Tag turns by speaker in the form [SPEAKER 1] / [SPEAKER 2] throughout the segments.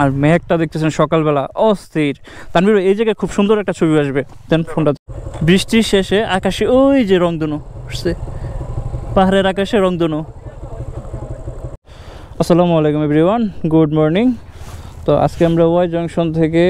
[SPEAKER 1] আর মেঘটা দেখতেছেন সকালবেলা অস্থির। তানভীর এই জায়গায় খুব সুন্দর একটা ছবি আসবে। দেন ফোনটা। বৃষ্টির শেষে আকাশে ওই যে রংধনু উঠছে, পাহাড়ের আকাশে রংধনু। আসসালামু আলাইকুম এভরিওয়ান, গুড মর্নিং। তো আজকে আমরা ওয়াই জংশন থেকে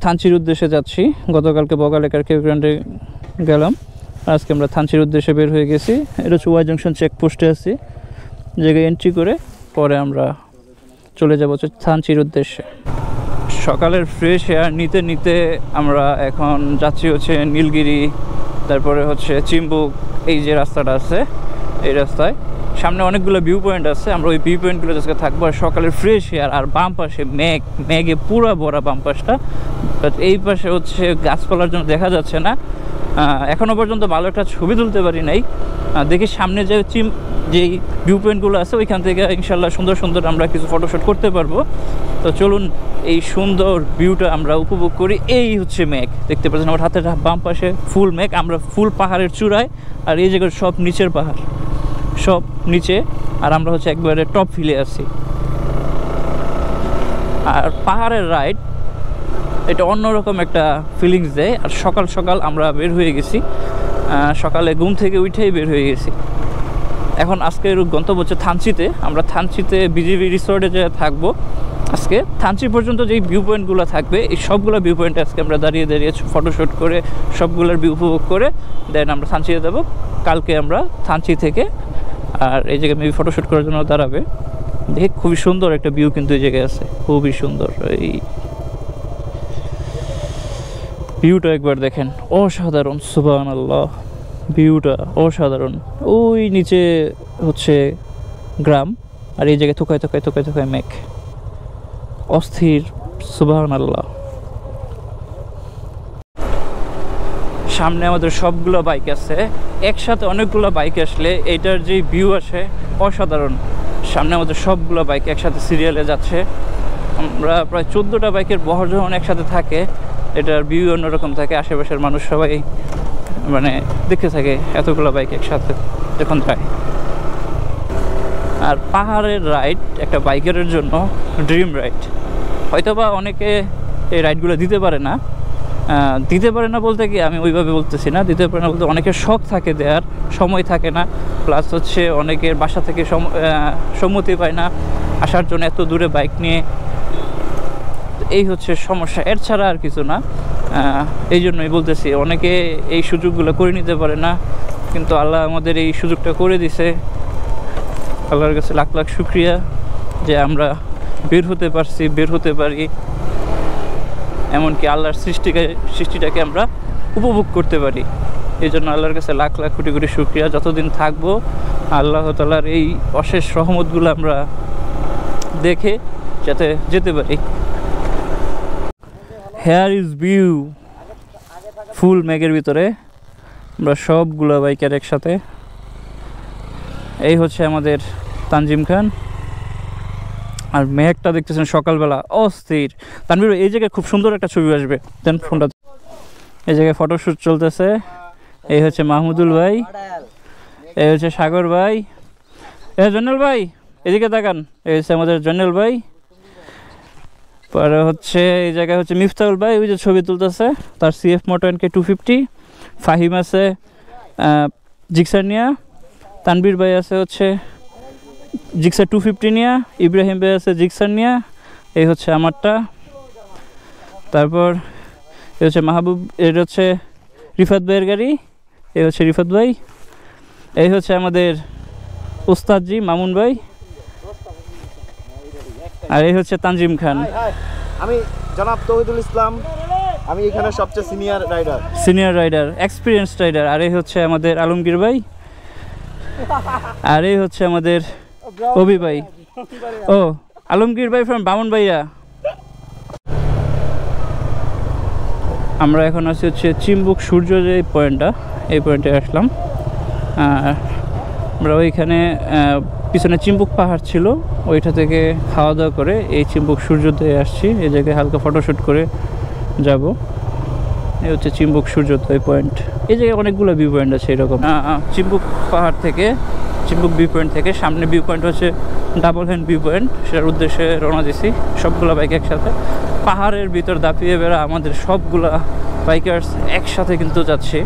[SPEAKER 1] থানচির উদ্দেশ্যে যাচ্ছি। গতকালকে বগালেকার কেউগ্রান্ডে গেলাম, আজকে আমরা থানচির উদ্দেশ্যে বের হয়ে গেছি। এটা হচ্ছে ওয়াই জংশন চেকপোস্টে আছি, জায়গায় এন্ট্রি করে পরে আমরা চলে যাব হচ্ছে থানচির উদ্দেশ্যে। সকালের ফ্রেশ এয়ার নিতে নিতে আমরা এখন যাচ্ছি হচ্ছে নীলগিরি, তারপরে হচ্ছে চিম্বুক। এই যে রাস্তাটা আছে, এই রাস্তায় সামনে অনেকগুলো ভিউ পয়েন্ট আছে, আমরা ওই ভিউ পয়েন্টগুলো আজকে থাকবো। আর সকালের ফ্রেশ এয়ার, আর বাম পাশে মেঘে পুরো ভরা বাম পাশটা। বাট এই পাশে হচ্ছে গাছপালার জন্য দেখা যাচ্ছে না। এখনও পর্যন্ত ভালো একটা ছবি তুলতে পারি নাই। দেখি সামনে যে যেই ভিউ পয়েন্টগুলো আছে ওইখান থেকে ইনশাল্লাহ সুন্দর সুন্দর আমরা কিছু ফটোশ্যুট করতে পারবো। তো চলুন এই সুন্দর ভিউটা আমরা উপভোগ করি। এই হচ্ছে মেঘ, দেখতে পাচ্ছেন আমার হাতের বাম পাশে ফুল মেঘ। আমরা ফুল পাহাড়ের চূড়ায়, আর এই জায়গার সব নিচের পাহাড়, সব নিচে, আর আমরা হচ্ছে একবারে টপ হিলে আছি। আর পাহাড়ের রাইড এটা অন্যরকম একটা ফিলিংস দেয়। আর সকাল সকাল আমরা বের হয়ে গেছি, সকালে ঘুম থেকে উঠেই বের হয়ে গেছি। এখন আজকের গন্তব্য হচ্ছে থানচিতে। আমরা থানচিতে বিজিবি রিসোর্টে যে থাকবো আজকে। থানচি পর্যন্ত যেই ভিউ পয়েন্টগুলো থাকবে, এই সবগুলো ভিউ পয়েন্টে আজকে আমরা দাঁড়িয়ে দাঁড়িয়ে ফটোশ্যুট করে সবগুলোর ভিউ উপভোগ করে দেন আমরা থানচিতে যাবো। কালকে আমরা থানচি থেকে আর এই জায়গায় মেবি ফটোশ্যুট করার জন্য দাঁড়াবে। দেখে খুবই সুন্দর একটা ভিউ কিন্তু এই জায়গায় আছে, খুবই সুন্দর। এই ভিউটা একবার দেখেন, অসাধারণ, সুবহানাল্লাহ, ভিউটা অসাধারণ। ওই নিচে হচ্ছে গ্রাম, আর এই জায়গায় থোকায় থোকায় থোকায় থোকায় মেঘ, অস্থির, সুবহানাল্লাহ। সামনে আমাদের সবগুলো বাইক আছে, একসাথে অনেকগুলো বাইক আসলে এইটার যে ভিউ আসে অসাধারণ। সামনে আমাদের সবগুলো বাইক একসাথে সিরিয়ালে যাচ্ছে। আমরা প্রায় 14টা বাইকের বহর যখন একসাথে থাকে, এটার ভিউ অন্যরকম থাকে। আশেপাশের মানুষ সবাই মানে দেখতে থাকে এতগুলো বাইক একসাথে যখন যায়। আর পাহাড়ের রাইড একটা বাইকারের জন্য ড্রিম রাইড। হয়তোবা অনেকে এই রাইডগুলো দিতে পারে না বলতে কি আমি ওইভাবে বলতেছি না, দিতে পারে না বলতে অনেকের শখ থাকে দেওয়ার, সময় থাকে না, প্লাস হচ্ছে অনেকের বাসা থেকে সম্মতি পায় না আসার জন্য এত দূরে বাইক নিয়ে। এই হচ্ছে সমস্যা, এর ছাড়া আর কিছু না। এই জন্যই বলতেছি অনেকে এই সুযোগগুলো করে নিতে পারে না, কিন্তু আল্লাহ আমাদের এই সুযোগটা করে দিছে। আল্লাহর কাছে লাখ লাখ শুকরিয়া যে আমরা বের হতে পারি, এমনকি আল্লাহর সৃষ্টিটাকে আমরা উপভোগ করতে পারি। এই জন্য আল্লাহর কাছে লাখ লাখ কোটি কোটি শুকরিয়া। যতদিন থাকবো আল্লাহ তাআলার এই অশেষ রহমতগুলো আমরা দেখে যাতে যেতে পারি। হেয়ার ইজ ভিউ, ফুল মেঘের ভিতরে আমরা সবগুলো বাইকের একসাথে। এই হচ্ছে আমাদের তানজিম খান। আর মেঘটা দেখতেছেন সকালবেলা অস্থির। তানভীর এই জায়গায় খুব সুন্দর একটা ছবি আসবে। দেন ফোনটা। এই জায়গায় ফটোশ্যুট চলতেছে। এই হচ্ছে মাহমুদুল ভাই, এই হচ্ছে সাগর ভাই, এই জন্নেল ভাই এদিকে তাকান, এই হচ্ছে আমাদের জন্নেল ভাই। পরে হচ্ছে এই জায়গায় হচ্ছে মিফতাউল ভাই, ওই যে ছবি তুলতেছে, তার CF Moto NK 250। ফাহিম আছে জিক্সার নিয়া, তানভীর ভাই আছে হচ্ছে জিক্সার 250 নিয়া, ইব্রাহিম ভাই আছে জিক্সার নিয়া। এই হচ্ছে আমারটা। তারপর এই হচ্ছে মাহবুব, এটা হচ্ছে রিফাত ভাইয়ের গাড়ি, এই হচ্ছে রিফাত ভাই। এই হচ্ছে আমাদের উস্তাদজি মামুন ভাই, আর এই হচ্ছে তানজিম খান।
[SPEAKER 2] আমি জনাব তৌহিদুল ইসলাম, আমি এখানে সবচেয়ে সিনিয়র রাইডার, এক্সপিরিয়েন্স রাইডার। আর এই হচ্ছে আমাদের আলমগীর ভাই, আর এই হচ্ছে আমাদের অভি ভাই। ও আলমগীর ভাই ফ্রম বামন ভাইয়া। আমরা এখন আছি হচ্ছে চিম্বুক সূর্য যে পয়েন্টটা, এই পয়েন্টে আসলাম। আমরা ওইখানে পিছনে চিম্বুক পাহাড় ছিল, ওইটা থেকে খাওয়া দাওয়া করে এই চিম্বুক সূর্যোদয়ে আসছি। এই জায়গায় হালকা ফটোশ্যুট করে যাব। এই হচ্ছে চিম্বুক সূর্যোদয় পয়েন্ট। এই জায়গায় অনেকগুলো ভিউ পয়েন্ট আছে এরকম। চিম্বুক পাহাড় থেকে, চিম্বুক ভিউ পয়েন্ট থেকে সামনে ভিউ পয়েন্ট হচ্ছে
[SPEAKER 1] ডাবল হ্যান্ড ভিউ পয়েন্ট, সেটার উদ্দেশ্যে রওনা দিছি সবগুলো বাইক একসাথে। পাহাড়ের ভিতর দাপিয়ে বেড়া আমাদের সবগুলা বাইকার্স একসাথে কিন্তু যাচ্ছে।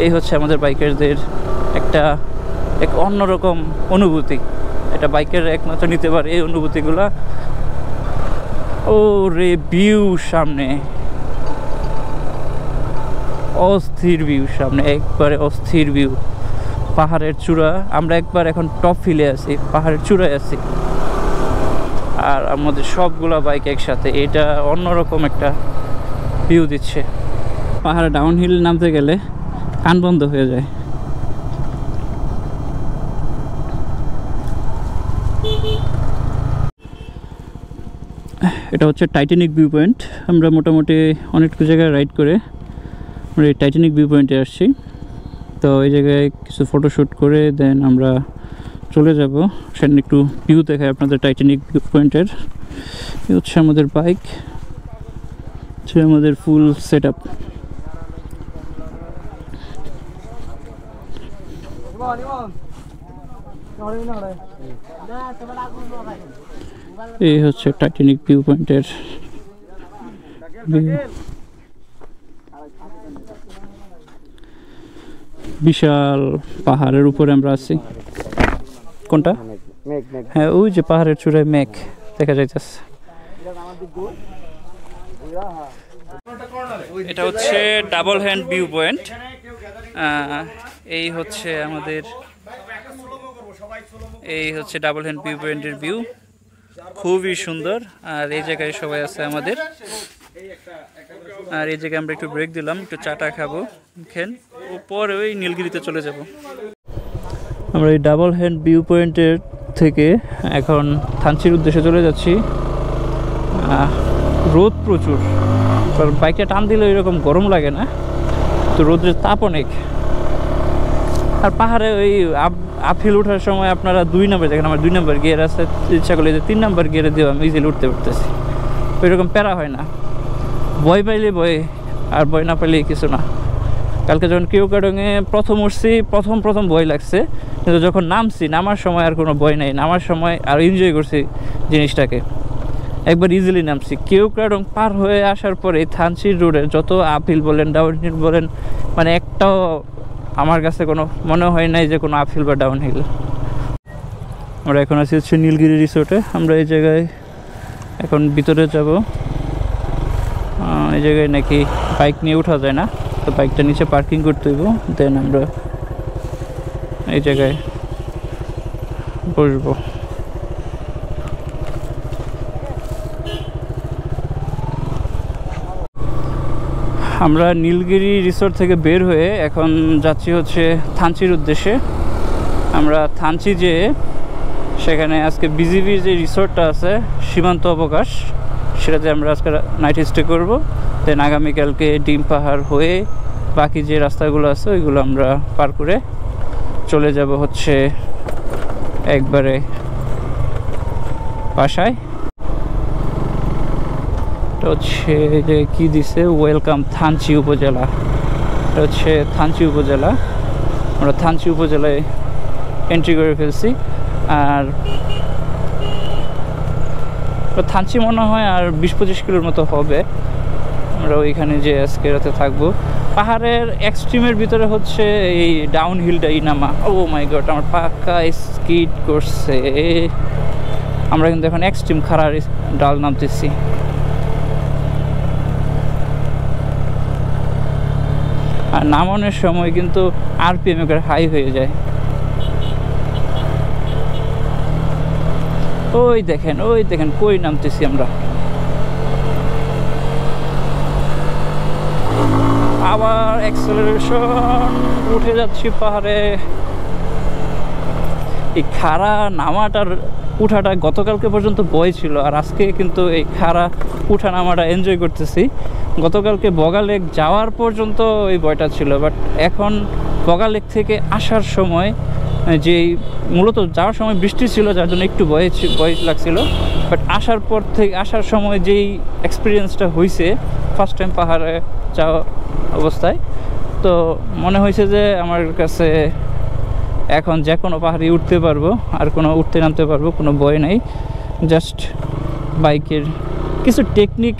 [SPEAKER 1] এই হচ্ছে আমাদের বাইকারদের এক অন্যরকম অনুভূতি। এটা বাইকের একমাত্র নিতে পারে এই অনুভূতিগুলা। ও রে ভিউ সামনে, অস্থির ভিউ সামনে, একবারে অস্থির ভিউ। পাহাড়ের চূড়া, আমরা একবার এখন টপ ফিলে আছি, পাহাড়ের চূড়ায় আছি, আর আমাদের সবগুলা বাইক একসাথে। এটা অন্যরকম একটা ভিউ দিচ্ছে। পাহাড়ে ডাউন হিল নামতে গেলে কান বন্ধ হয়ে যায়। এটা হচ্ছে টাইটানিক ভিউ পয়েন্ট। আমরা মোটামুটি অনেক জায়গায় রাইড করে আমরা এই টাইটানিক ভিউ পয়েন্টে আসছি। তো এই জায়গায় কিছু ফটোশ্যুট করে দেন আমরা চলে যাব। সেখানে একটু ভিউ দেখায় আপনাদের টাইটানিক ভিউ পয়েন্টের। এই হচ্ছে আমাদের বাইক, হচ্ছে আমাদের ফুল সেট আপ। এই হচ্ছে টাইটানিক ভিউ পয়েন্টের ভিউ। বিশাল পাহাড়ের উপরে আমরা আছি। কোনটা? হ্যাঁ, ওই যে পাহাড়ের চূড়ায় মেঘ দেখা যাইতেছে। এটা হচ্ছে ডাবল হ্যান্ড ভিউ পয়েন্ট। এই হচ্ছে আমাদের, এই হচ্ছে ডাবল হ্যান্ড ভিউ পয়েন্টের ভিউ, খুবই সুন্দর। আর এই জায়গায় সবাই আছে আমাদের। আর এই জায়গায় আমরা একটু ব্রেক দিলাম, একটু চাটা খাবো, পরে ওই নীলগিরিতে চলে যাব। আমরা এই ডাবল হ্যান্ড ভিউ পয়েন্টের থেকে এখন থানচির উদ্দেশ্যে চলে যাচ্ছি। রোদ প্রচুর, বাইকটা টান দিলে এরকম গরম লাগে না, তো রোদের তাপ অনেক। আর পাহাড়ে ওই আপহিল ওঠার সময় আপনারা 2 নম্বর দেখেন, আমার 2 নম্বর গিয়ার আছে, ইচ্ছা করলে যে 3 নম্বর গিয়ারে দিয়েও আমি ইজিলি উঠতে পারতেছি। ওইরকম প্যারা হয় না। ভয় পাইলে ভয়, আর ভয় না পাইলে কিছু না। কালকে যখন কেওক্রাডংয়ে প্রথম উঠছি, প্রথম ভয় লাগছে, কিন্তু যখন নামার সময় আর কোনো ভয় নেই। নামার সময় আর এনজয় করছি জিনিসটাকে, একবার ইজিলি নামছি। কেওক্রাডং পার হয়ে আসার পরে থানচির রোডে যত আপহিল বলেন ডাউন হিল বলেন, মানে একটাও আমার কাছে কোনো মনে হয় নাই যে কোনো আপহিল বা ডাউন হিল। আমরা এখন আছি হচ্ছে নীলগিরি রিসোর্টে। আমরা এই জায়গায় এখন ভিতরে যাব। এই জায়গায় নাকি বাইক নিয়ে ওঠা যায় না, তো বাইকটা নিচে পার্কিং করতে হইব, দেন আমরা এই জায়গায় বসবো। আমরা নীলগিরি রিসোর্ট থেকে বের হয়ে এখন যাচ্ছি হচ্ছে থানচির উদ্দেশ্যে। আমরা থানচি যেয়ে সেখানে আজকে বিজিবির যে রিসোর্টটা আছে সীমান্ত অবকাশ, সেটাতে আমরা আজকে নাইট স্টে করবো। দেন আগামীকালকে ডিম পাহাড় হয়ে বাকি যে রাস্তাগুলো আছে ওইগুলো আমরা পার করে চলে যাব হচ্ছে একবারে বাসায়। এটা হচ্ছে যে কি দিছে, ওয়েলকাম থানচি উপজেলা। এটা হচ্ছে থানচি উপজেলা। আমরা থানচি উপজেলায় এন্ট্রি করে ফেলছি। আর থানচি মনে হয় আর 20-25 কিলোর মতো হবে। আমরা ওইখানে যে আজকে রাতে থাকবো। পাহাড়ের এক্সট্রিমের ভিতরে হচ্ছে এই ডাউন হিলটাই নামা। ও মাই গড, আমার পাক্কা স্কিড করছে। আমরা কিন্তু এখন এক্সট্রিম খাড়ার ডাল নামতেছি। আর নামানোর সময় কিন্তু আরপিএম এর হাই হয়ে যায়। ওই দেখেন কই নামতেছি আমরা। আবার অ্যাক্সেলারেশন, উঠে যাচ্ছি পাহাড়ে। এই খাড়া নামাটার উঠাটা গতকালকে পর্যন্ত ভয় ছিল, আর আজকে কিন্তু এই খাড়া উঠা নামাটা এনজয় করতেছি। গতকালকে বগালেক যাওয়ার পর্যন্ত এই ভয়টা ছিল, বাট এখন বগালেক থেকে আসার সময় যে মূলত যাওয়ার সময় বৃষ্টি ছিল যার জন্য একটু ভয় লাগছিল, বাট আসার সময় যেই এক্সপিরিয়েন্সটা হয়েছে ফার্স্ট টাইম পাহাড়ে যাওয়া অবস্থায়, তো মনে হয়েছে যে আমার কাছে এখন যে কোনো পাহাড়ে উঠতে পারবো, আর কোনো উঠতে নামতে পারবো, কোনো ভয় নাই। জাস্ট বাইকের কিছু টেকনিক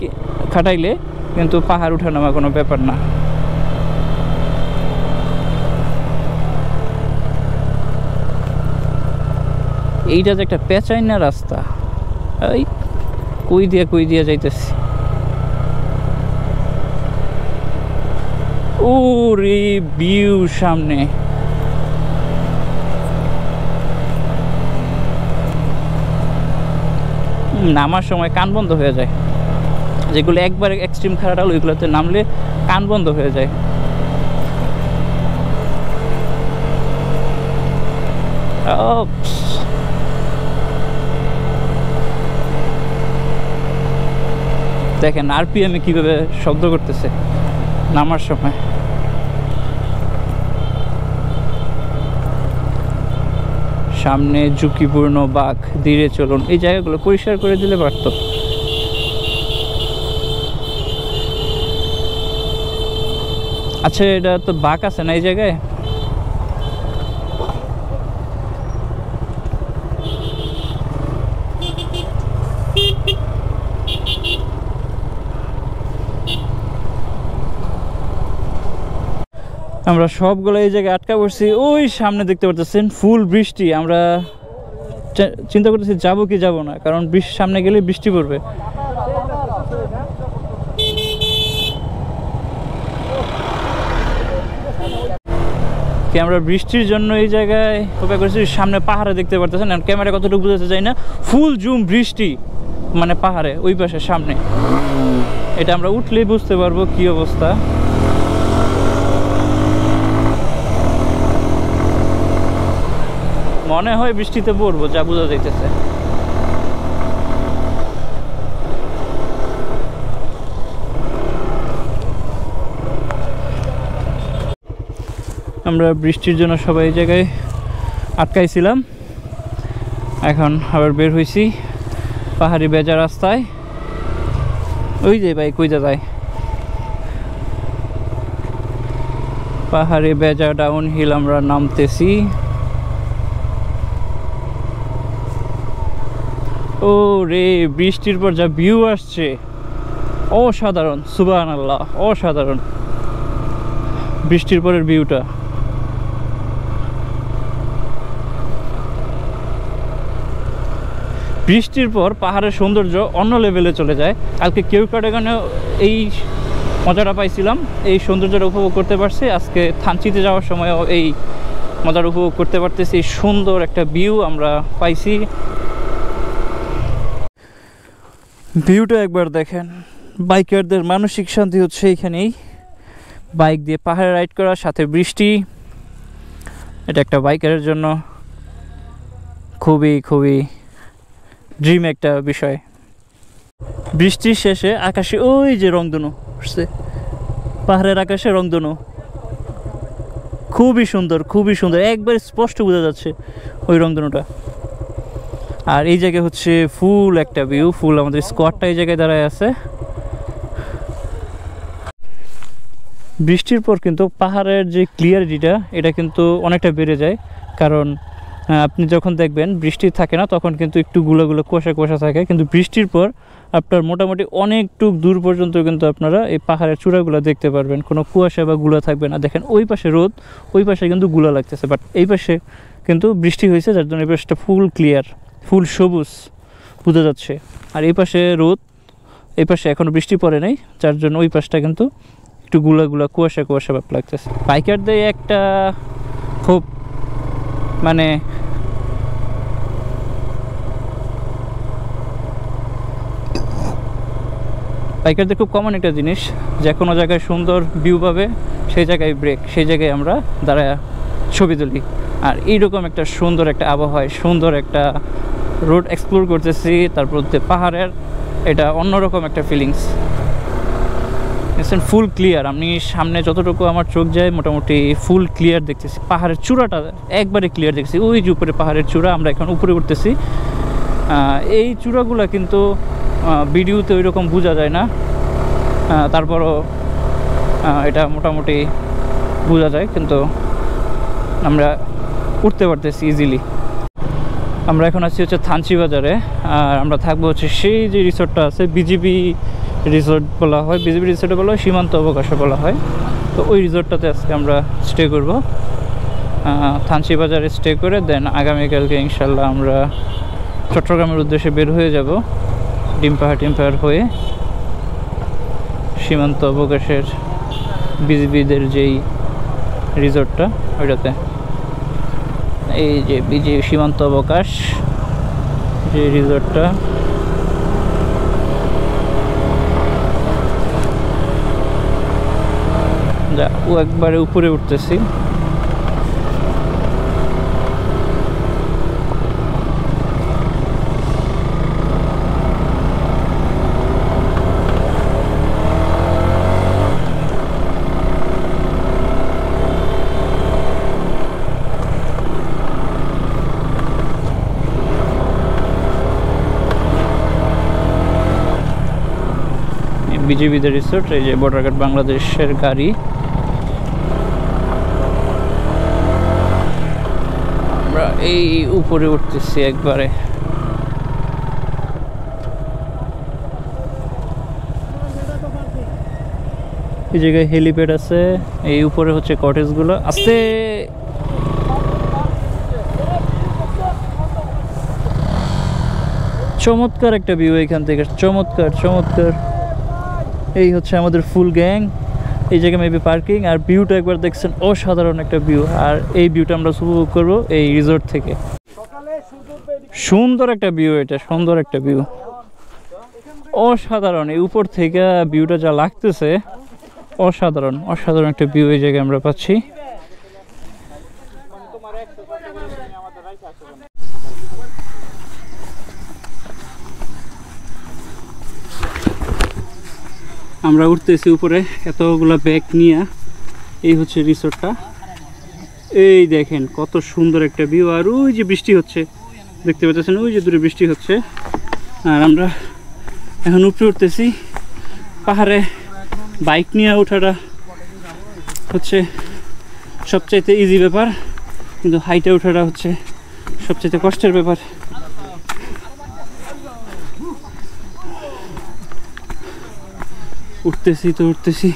[SPEAKER 1] খাটাইলে কিন্তু পাহাড় ওঠানামা কোনো ব্যাপার না। এইটা যে একটা পেঁচাইনা রাস্তা, এই কই দিয়া যাইতেছি। ওরে ভিউ সামনে, নামার সময় কান বন্ধ হয়ে যায়। যেগুলো একবার এক্সট্রিম খারাপ হলো ওইগুলোতে নামলে কান বন্ধ হয়ে যায়। দেখেন আরপিএমে কিভাবে শব্দ করতেছে নামার সময়। সামনে ঝুঁকিপূর্ণ বাঁক, ধীরে চলুন। এই জায়গাগুলো পরিষ্কার করে দিলে পারতো। আচ্ছা, এটা তো বাঁক আছে না এই জায়গায়? আমরা সবগুলো এই জায়গায় আটকা পড়ছি। ওই সামনে দেখতে পাচ্ছেন ফুল বৃষ্টি। আমরা চিন্তা করতেছি যাবো কি যাবো না, কারণ সামনে গেলে বৃষ্টি পড়বে। কি আমরা বৃষ্টির জন্য এই জায়গায় অপেক্ষা করছি। সামনে পাহাড়ে দেখতে পারতেছেন, ক্যামেরা কতটুকু বুঝাতে চাই না, ফুল জুম বৃষ্টি, মানে পাহাড়ে ওই পাশে সামনে। এটা আমরা উঠলেই বুঝতে পারবো কি অবস্থা। মনে হয় বৃষ্টিতে পড়বো, যা বোঝা যাইতেছে। আমরা বৃষ্টির জন্য সবাই এই জায়গায় আটকাইছিলাম, এখন আবার বের হয়েছি পাহাড়ি বেজা রাস্তায়। ওই যে ভাই কইতে যায়, পাহাড়ি বেজা ডাউন হিল আমরা নামতেছি। ও রে, বৃষ্টির পর যা ভিউ আসছে, অসাধারণ, সুবহানাল্লাহ, অসাধারণ বৃষ্টির পরের ভিউটা। বৃষ্টির পর পাহাড়ের সৌন্দর্য অন্য লেভেলে চলে যায়। কালকে কেওক্রাডাগানেও এই মজাটা পাইছিলাম, এই সৌন্দর্যটা উপভোগ করতে পারছি। আজকে থানচিতে যাওয়ার সময়ও এই মজাটা উপভোগ করতে পারতেছি। সুন্দর একটা ভিউ আমরা পাইছি। ভিউটা একবার দেখেন। বাইকারদের মানসিক শান্তি হচ্ছে এইখানেই, বাইক দিয়ে পাহাড়ে রাইড করার সাথে বৃষ্টি। এটা একটা বাইকারের জন্য খুবই খুবই ড্রিম একটা বিষয়। বৃষ্টির শেষে আকাশে ওই যে রংধনু উঠছে, পাহাড়ের আকাশে রংধনু, খুবই সুন্দর, খুবই সুন্দর, একবার স্পষ্ট বোঝা যাচ্ছে ওই রংধনুটা। আর এই জায়গায় হচ্ছে ফুল একটা ভিউ, ফুল আমাদের স্কোয়াডটা এই জায়গায় দাঁড়ায় আছে। বৃষ্টির পর কিন্তু পাহাড়ের যে ক্লিয়ারিটিটা এটা কিন্তু অনেকটা বেড়ে যায়, কারণ আপনি যখন দেখবেন বৃষ্টি থাকে না তখন কিন্তু একটু গুলো কুয়াশা কুয়াশা থাকে, কিন্তু বৃষ্টির পর আপনার মোটামুটি অনেকটুক দূর পর্যন্ত কিন্তু আপনারা এই পাহাড়ের চূড়াগুলো দেখতে পারবেন, কোনো কুয়াশা বা গুলা থাকবে না। দেখেন ওই পাশে রোদ, ওই পাশে কিন্তু গুলা লাগতেছে, বাট এই পাশে কিন্তু বৃষ্টি হয়েছে, যার জন্য এই পাশটা ফুল ক্লিয়ার, ফুল সবুজ বোঝা যাচ্ছে। আর এই পাশে রোদ, এই পাশে এখনও বৃষ্টি পড়ে নাই, যার জন্য ওই পাশটা কিন্তু একটু গুলা কুয়াশা কুয়াশা ব্যাপার লাগতেছে। বাইকারদের একটা খুব মানে বাইকারদের খুব কমন একটা জিনিস, যে কোনো জায়গায় সুন্দর ভিউ পাবে সেই জায়গায় ব্রেক, সেই জায়গায় আমরা দাঁড়ায় ছবি তুলি। আর এইরকম একটা সুন্দর একটা আবহাওয়ায় সুন্দর একটা রোড এক্সপ্লোর করতেছি, তারপর পাহাড়ের, এটা অন্যরকম একটা ফিলিংস। ফুল ক্লিয়ার, আমি সামনে যতটুকু আমার চোখ যায় মোটামুটি ফুল ক্লিয়ার দেখতেছি। পাহাড়ের চূড়াটা একবারে ক্লিয়ার দেখছি, ওই যে উপরে পাহাড়ের চূড়া, আমরা এখন উপরে উঠতেছি। এই চূড়াগুলো কিন্তু ভিডিওতে ওই রকম বোঝা যায় না, তারপরও এটা মোটামুটি বোঝা যায়। কিন্তু আমরা উঠতে পারতেছি ইজিলি। আমরা এখন আছি হচ্ছে থানচি বাজারে, আর আমরা থাকবো হচ্ছে সেই যে রিসোর্টটা আছে বিজিবি রিসোর্ট বলা হয়, বিজিবি রিসোর্টে বলা হয়, সীমান্ত অবকাশে বলা হয়। তো ওই রিসোর্টটাতে আজকে আমরা স্টে করব, থানচি বাজারে স্টে করে দেন আগামীকালকে ইনশাল্লাহ আমরা চট্টগ্রামের উদ্দেশ্যে বের হয়ে যাব ডিমপাহাড় হয়ে সীমান্ত অবকাশের বিজিবিদের যেই রিসোর্টটা ওইটাতে। এই যে বিজিবি সীমান্ত অবকাশ যে রিসোর্টটা, যা ও একবারে উপরে উঠতেছি। বিজিবিদের রিসোর্ট, এই যে বর্ডারঘাট বাংলাদেশের গাড়ি। আমরা এই উপরে উঠতেছি একবারে। এই জায়গায় হেলিপ্যাড আছে, এই উপরে হচ্ছে কটেজগুলো আস্তে। চমৎকার একটা ভিউ এখান থেকে, চমৎকার চমৎকার। এই হচ্ছে আমাদের ফুল গ্যাং, এই জায়গায় মেবি পার্কিং, আর ভিউটা একবার দেখছেন অসাধারণ একটা ভিউ। আর এই ভিউটা আমরা উপভোগ করবো এই রিসোর্ট থেকে। সুন্দর একটা ভিউ, এটা সুন্দর একটা ভিউ, অসাধারণ। এই উপর থেকে ভিউটা যা লাগতেছে অসাধারণ, অসাধারণ একটা ভিউ এই জায়গায় আমরা পাচ্ছি। আমরা উঠতেছি উপরে এতগুলা ব্যাগ নিয়ে। এই হচ্ছে রিসোর্টটা, এই দেখেন কত সুন্দর একটা ভিউ। আর ওই যে বৃষ্টি হচ্ছে দেখতে পাচ্ছেন, ওই যে দূরে বৃষ্টি হচ্ছে। আর আমরা এখন উপরে উঠতেছি। পাহাড়ে বাইক নিয়ে ওঠাটা হচ্ছে সবচাইতে ইজি ব্যাপার, কিন্তু হাইটে ওঠাটা হচ্ছে সবচাইতে কষ্টের ব্যাপার। উঠতেছি তো উঠতেছি।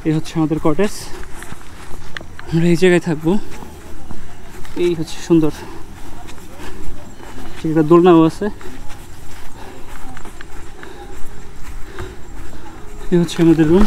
[SPEAKER 1] এই হচ্ছে আমাদের কটেজ, আমরা এই জায়গায় থাকবো। এই হচ্ছে সুন্দর, একটা দোলনাও আছে। এই হচ্ছে আমাদের রুম।